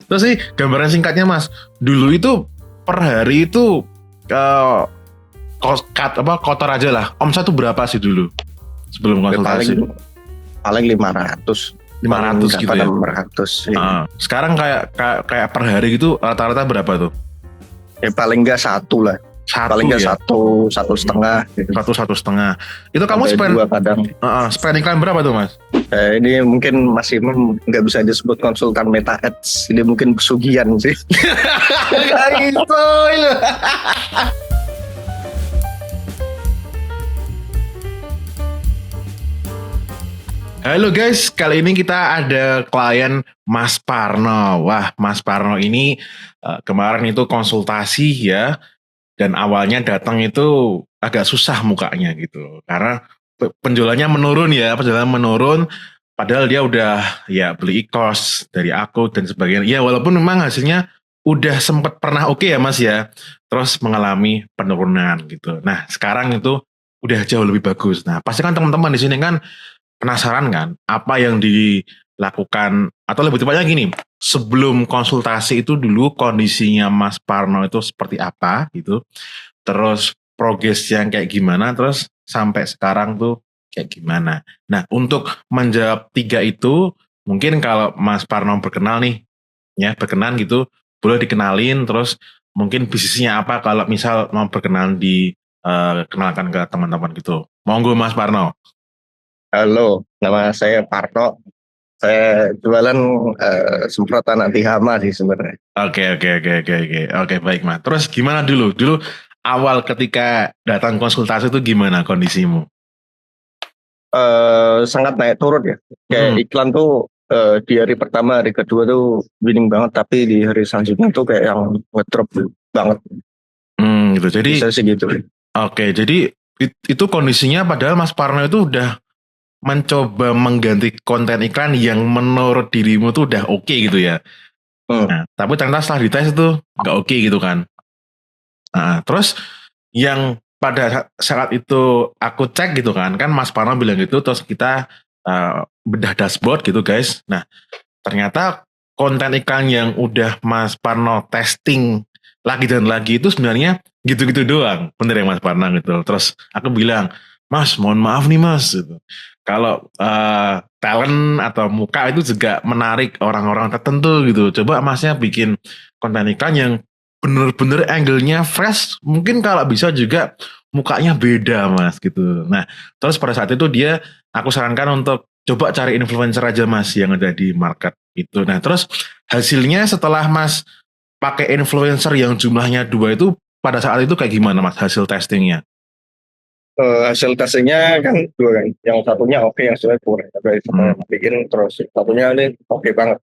Terus sih gambaran singkatnya Mas, dulu itu per hari itu kotor aja lah. Omset tuh berapa sih dulu sebelum konsultasi? Paling 500 gitu ya. 600. Sekarang kayak per hari gitu rata-rata berapa tuh? Ya paling enggak satu lah. Paling enggak ya? satu setengah. Gitu. Satu setengah. Itu kamu spend iklan berapa tuh Mas? Ini mungkin masih nggak bisa disebut konsultan Meta Ads. Ini mungkin pesugihan sih. Kayak gitu. Halo guys, kali ini kita ada klien Mas Parno. Wah, Mas Parno ini kemarin itu konsultasi ya, dan awalnya datang itu agak susah mukanya gitu, karena penjualannya menurun, padahal dia udah ya beli e-course dari aku dan sebagainya. Ya walaupun memang hasilnya udah sempat pernah oke ya Mas ya, terus mengalami penurunan gitu. Nah sekarang itu udah jauh lebih bagus. Nah pasti kan teman-teman di sini kan penasaran kan apa yang dilakukan, atau lebih tepatnya gini, sebelum konsultasi itu dulu kondisinya Mas Parno itu seperti apa gitu, terus progres yang kayak gimana, terus sampai sekarang tuh kayak gimana. Nah untuk menjawab tiga itu, mungkin kalau Mas Parno berkenan gitu, boleh dikenalin, terus mungkin bisnisnya apa kalau misal mau berkenan kenalkan ke teman-teman gitu. Monggo Mas Parno. Halo, nama saya Parto. Saya jualan semprotan anti hama sih sebenarnya. Oke, baik Mas. Terus gimana dulu awal ketika datang konsultasi itu gimana kondisimu? Sangat naik turun ya. Kayak iklan tuh di hari pertama, hari kedua tuh winning banget, tapi di hari selanjutnya tuh kayak yang ngedrop banget. Gitu. Jadi bisa sih gitu. Oke, jadi itu kondisinya padahal Mas Parno itu udah mencoba mengganti konten iklan yang menurut dirimu tuh udah oke gitu ya. Nah, tapi ternyata setelah dites itu nggak oke gitu kan. Nah, terus yang pada saat itu aku cek gitu kan Mas Parno bilang gitu, terus kita bedah dashboard gitu guys. Nah, ternyata konten iklan yang udah Mas Parno testing lagi dan lagi itu sebenarnya gitu-gitu doang. Bener ya Mas Parno gitu. Terus aku bilang, Mas mohon maaf nih Mas gitu. Kalau talent atau muka itu juga menarik orang-orang tertentu gitu. Coba Masnya bikin konten iklan yang bener-bener angle-nya fresh. Mungkin kalau bisa juga mukanya beda Mas gitu. Nah terus pada saat itu aku sarankan untuk coba cari influencer aja Mas yang ada di market itu. Nah terus hasilnya setelah Mas pakai influencer yang jumlahnya 2 itu, pada saat itu kayak gimana Mas hasil testingnya? Hasil testingnya kan 2 kan. Yang satunya oke, yang satunya kurang. Bikin terus satunya ini oke banget.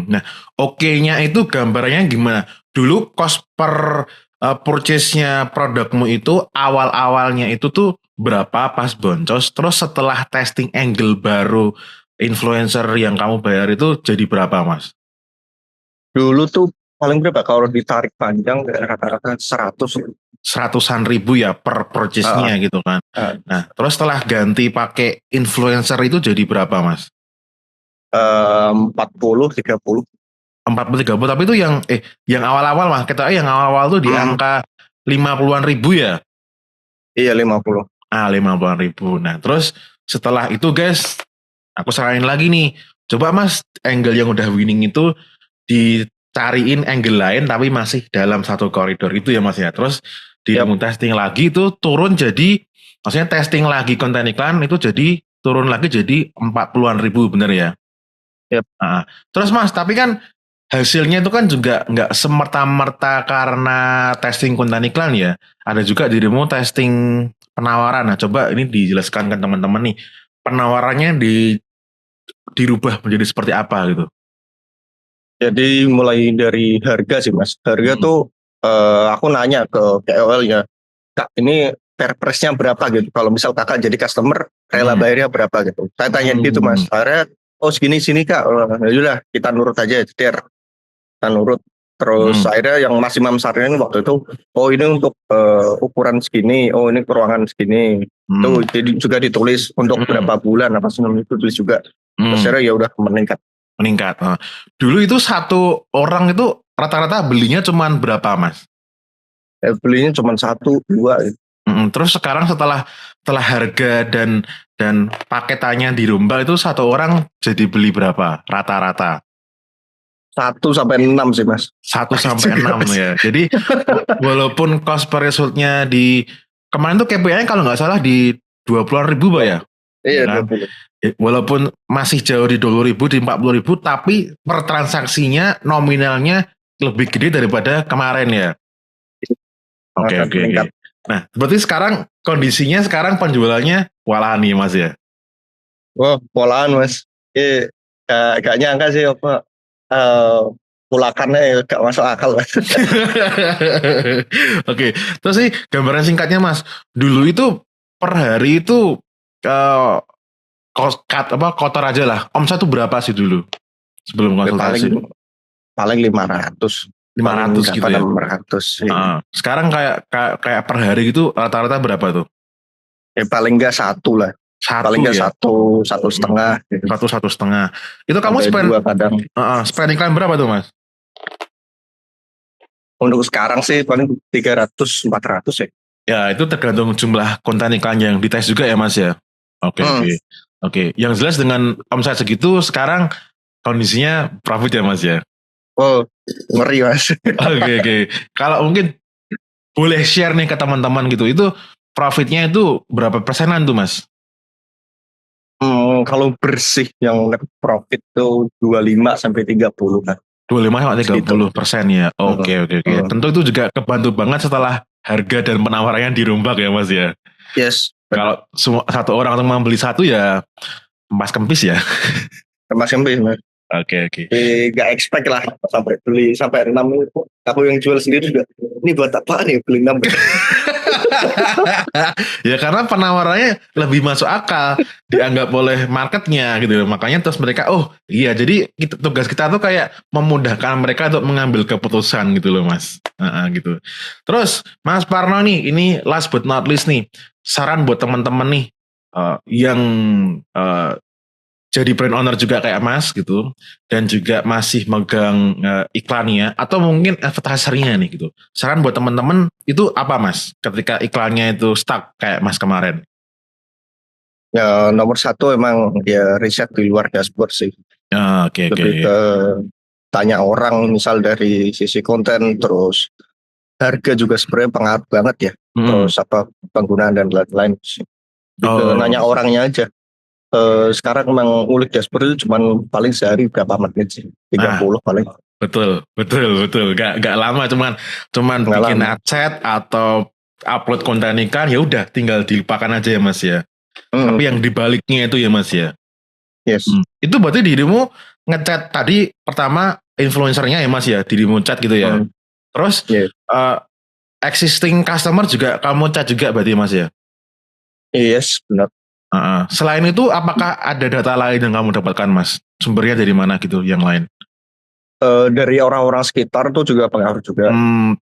Nah oke-nya itu gambarnya gimana? Dulu cost per purchase-nya produkmu itu awal-awalnya itu tuh berapa pas boncos, terus setelah testing angle baru influencer yang kamu bayar itu jadi berapa Mas? Dulu tuh paling berapa kalau ditarik panjang rata-rata 100-an ribu ya per purchase-nya gitu kan. Nah terus setelah ganti pakai influencer itu jadi berapa Mas? 40-30. 40-30, tapi itu yang awal-awal Mas, kita yang awal-awal tuh di angka 50-an ribu ya? Iya 50. 50-an ribu. Nah terus setelah itu guys, aku saranin lagi nih, coba Mas angle yang udah winning itu dicariin angle lain tapi masih dalam satu koridor itu ya Mas ya. Terus testing lagi itu turun jadi, maksudnya testing lagi konten iklan itu jadi turun lagi jadi 40-an ribu, bener ya? Terus Mas, tapi kan hasilnya itu kan juga nggak semerta-merta karena testing konten iklan ya. Ada juga dirimu testing penawaran. Nah coba ini dijelaskan ke teman-teman nih, penawarannya dirubah menjadi seperti apa gitu. Jadi mulai dari harga sih Mas. Harga tuh aku nanya ke KOL-nya, Kak ini fair price-nya berapa gitu. Kalau misal kakak jadi customer, rela bayarnya berapa gitu. Saya tanya gitu Mas. Akhirnya segini sini Kak. Yaudah kita nurut aja. Kita nurut. Terus akhirnya yang Mas Imam saranin waktu itu, ini untuk ukuran segini, ini ruangan segini. Itu jadi juga ditulis untuk berapa bulan apa semacam itu tulis juga. Terus akhirnya ya udah meningkat. Meningkat. Dulu itu satu orang itu rata-rata belinya cuman berapa, Mas? Belinya cuma 1, 2 gitu. Terus sekarang setelah harga dan paketannya dirombak itu satu orang jadi beli berapa rata-rata? 1 sampai 6 sih Mas. 1 sampai 6 ya. Jadi walaupun cost per resultnya di kemarin tuh KPI-nya kalau nggak salah di 20-an ribu Pak ya. Iya, Ya kan? 20. Walaupun masih jauh di 20 ribu, di 40 ribu, tapi per transaksinya nominalnya lebih gede daripada kemarin ya. Oke. Nah, berarti sekarang kondisinya sekarang penjualannya walahan nih Mas ya. Wah, polaan Mas. Gak nyangka sih apa pulakannya gak masuk akal Mas. Oke, terus sih gambaran singkatnya Mas. Dulu itu per hari itu kotor aja lah. Omset tuh berapa sih dulu sebelum konsultasi? Paling 500. 500 gitu ya. 600. Sekarang kayak per hari gitu rata-rata berapa tuh? Paling enggak 1 lah. Paling enggak ya? 1,5. 1,5. Itu kamu spend iklan berapa tuh Mas? Untuk sekarang sih paling 300-400 ya. Ya itu tergantung jumlah konten iklan yang dites juga ya Mas ya. Oke. Yang jelas dengan omset segitu sekarang kondisinya profit ya Mas ya. Oh, ngeri Mas. Oke. Kalau mungkin boleh share nih ke teman-teman gitu, itu profitnya itu berapa persenan tuh Mas? Kalau bersih yang net profit tuh 25-30 kan. 25-30% ya. Oke. Tentu itu juga kebantu banget setelah harga dan penawarannya dirombak ya Mas ya. Yes. Kalau satu orang cuma beli satu ya emas kempis ya. Emas kempis Mas. Oke. Gak expect lah sampai beli sampai 6 itu. Aku yang jual sendiri juga. Ini buat apa nih beli 6? Ya karena penawarannya lebih masuk akal, dianggap oleh marketnya gitu. Makanya terus mereka, oh iya jadi tugas kita tuh kayak memudahkan mereka untuk mengambil keputusan gitu loh Mas. Gitu. Terus Mas Parno nih, ini last but not least nih, saran buat teman-teman nih yang jadi brand owner juga kayak Mas gitu, dan juga masih megang iklannya atau mungkin advertisernya nih gitu. Saran buat teman-teman itu apa Mas ketika iklannya itu stuck kayak Mas kemarin? Ya nomor 1 emang ya riset di luar dashboard sih. Oke. Lebih ke tanya orang misal dari sisi konten, terus harga juga sebenarnya pengaruh banget ya. Terus apa penggunaan dan lain-lain. Nanya orangnya aja. Sekarang memang ulik dashboard itu cuman paling sehari berapa menit sih, 30 paling. Betul. Gak lama, cuman bikin adset atau upload konten iklan ya udah tinggal dilupakan aja ya Mas ya. Tapi yang dibaliknya itu ya Mas ya. Yes. Itu berarti dirimu ngechat tadi pertama influencernya ya Mas ya, dirimu chat gitu ya. Terus existing customer juga kamu chat juga berarti Mas ya. Yes, benar. Selain itu apakah ada data lain yang kamu dapatkan Mas? Sumbernya dari mana gitu yang lain? Dari orang-orang sekitar tuh juga pengaruh juga.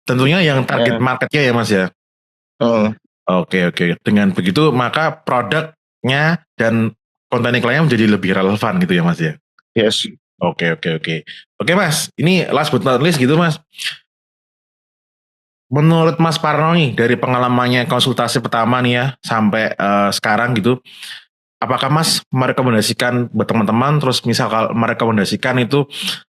Tentunya yang target marketnya ya Mas ya. Oke. Dengan begitu maka produknya dan konten iklannya menjadi lebih relevan gitu ya Mas ya. Yes. Oke Mas, ini last but not least gitu Mas. Menurut Mas Parno nih dari pengalamannya konsultasi pertama nih ya sampai sekarang gitu, apakah Mas merekomendasikan buat teman-teman, terus misal kalau merekomendasikan itu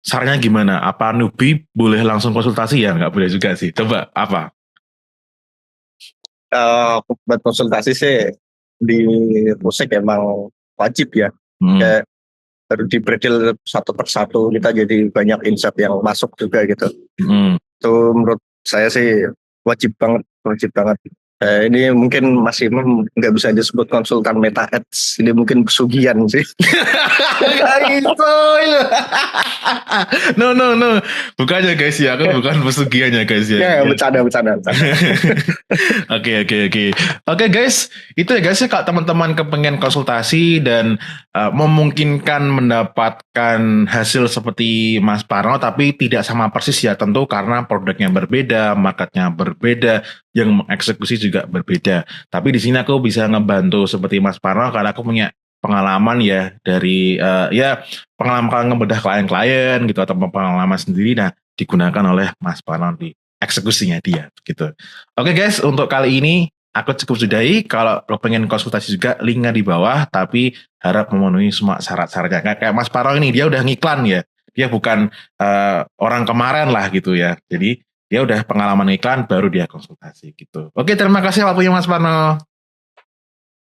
sarannya gimana? Apa newbie boleh langsung konsultasi ya? Nggak boleh juga sih. Coba apa? Buat konsultasi sih di musik emang wajib ya. Kayak harus dibredel satu persatu, kita jadi banyak insight yang masuk juga gitu. Itu menurut saya sih wajib banget. Ini mungkin masih nggak bisa disebut konsultan Meta Ads, ini mungkin pesugihan sih. No, bukannya guys ya, aku bukan pesugihannya guys ya. Bercanda. Oke guys, itu ya guys, kalau teman-teman kepengen konsultasi dan memungkinkan mendapatkan hasil seperti Mas Parno, tapi tidak sama persis ya tentu karena produknya berbeda, marketnya berbeda, yang mengeksekusi juga berbeda. Tapi di sini aku bisa ngebantu seperti Mas Parno karena aku punya pengalaman ya dari ya pengalaman ngebedah klien-klien gitu atau pengalaman sendiri, nah digunakan oleh Mas Parno di eksekusinya dia gitu. Oke guys, untuk kali ini aku cukup sudahi. Kalau lo pengen konsultasi juga, linknya di bawah, tapi harap memenuhi semua syarat-syaratnya. Kayak Mas Parno ini, dia udah ngiklan ya, dia bukan orang kemarin lah gitu ya. Jadi dia udah pengalaman iklan baru dia konsultasi gitu. Oke, terima kasih waktunya Mas Parno.